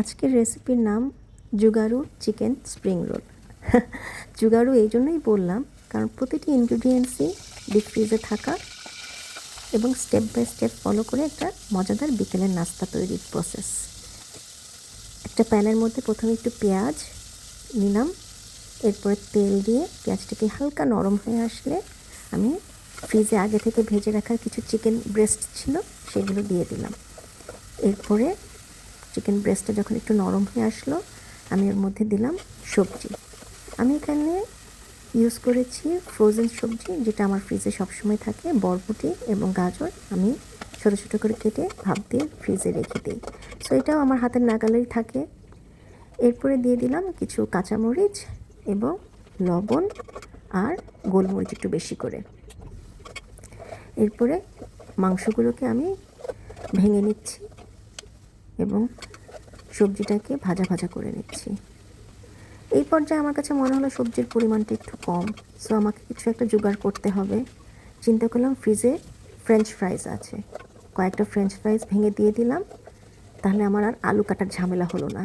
আজকের রেসিপির নাম জুগাড়ু চিকেন স্প্রিং রোল। জুগাড়ু এই জন্যই বললাম কারণ প্রতিটি ইনগ্রিডিয়েন্টসই ডিপ ফ্রিজে থাকা এবং স্টেপ বাই স্টেপ ফলো করে একটা মজাদার বিকেলের নাস্তা তৈরির প্রসেস। একটা প্যানের মধ্যে প্রথমে একটু পেঁয়াজ নিলাম, এরপরে তেল দিয়ে পেঁয়াজটাকে হালকা নরম হয়ে আসলে আমি ফ্রিজে আগে থেকে ভেজে রাখার কিছু চিকেন ব্রেস্ট ছিল সেগুলো দিয়ে দিলাম। এরপরে চিকেন ব্রেস্টটা যখন একটু নরম হয়ে আসলো আমি এর মধ্যে দিলাম সবজি। আমি এখানে ইউজ করেছি ফ্রোজেন সবজি, যেটা আমার ফ্রিজে সবসময় থাকে। বরবটি এবং গাজর আমি ছোটো ছোটো করে কেটে ভাপ দিয়ে ফ্রিজে রেখে দিই, সো এটাও আমার হাতের নাগালেই থাকে। এরপরে দিয়ে দিলাম কিছু কাঁচামরিচ এবং লবণ আর গোলমরিচ একটু বেশি করে। এরপরে মাংসগুলোকে আমি ভেঙে নিচ্ছি এবং সবজিটাকে ভাজা ভাজা করে নিচ্ছি। এই পর্যায়ে আমার কাছে মনে হলো সবজির পরিমাণটা একটু কম, সো আমাকে কিছু একটা জোগাড় করতে হবে। চিন্তা করলাম ফ্রিজে ফ্রেঞ্চ ফ্রাইজ আছে, কয়েকটা ফ্রেঞ্চ ফ্রাইজ ভেঙে দিয়ে দিলাম, তাহলে আমার আর আলু কাটার ঝামেলা হলো না।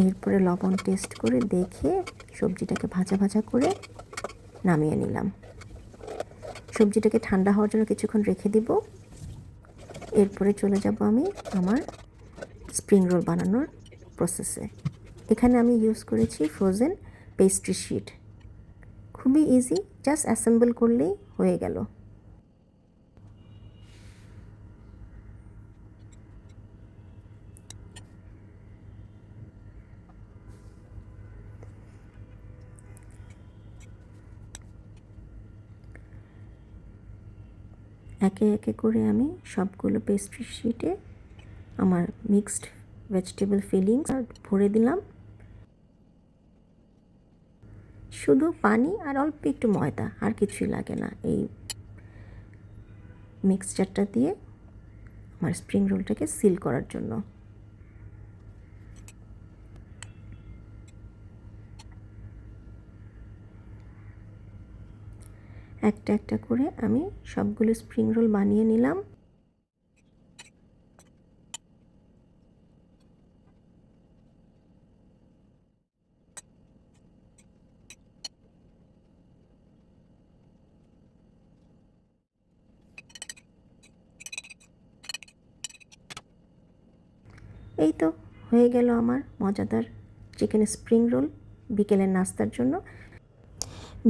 এরপরে লবণ টেস্ট করে দেখে সবজিটাকে ভাজা ভাজা করে নামিয়ে নিলাম। সবজিটাকে ঠান্ডা হওয়ার জন্য কিছুক্ষণ রেখে দিব। এরপরে চলে যাব আমি আমার স্প্রিং রোল বানানোর প্রসেসে। এখানে আমি ইউজ করেছি ফ্রোজেন পেস্ট্রি শিট। খুবই ইজি, জাস্ট অ্যাসেম্বল করলেই হয়ে গেল। একে একে করে আমি সবগুলো পেস্ট্রি শিটে আমার মিক্সড ভেজিটেবল ফিলিংস ভরে দিলাম। শুধু পানি আর অল্প একটু ময়দা, আর কিছুই লাগে না। এই মিক্সচারটা দিয়ে আমার স্প্রিং রোলটাকে সিল করার জন্য। একটা একটা করে আমি সবগুলো স্প্রিং রোল বানিয়ে নিলাম। এই তো হয়ে গেল আমার মজাদার চিকেন স্প্রিং রোল বিকেলের নাস্তার জন্য।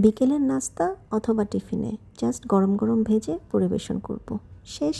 বিকেলের নাস্তা অথবা টিফিনে জাস্ট গরম গরম ভেজে পরিবেশন করব। শেষ।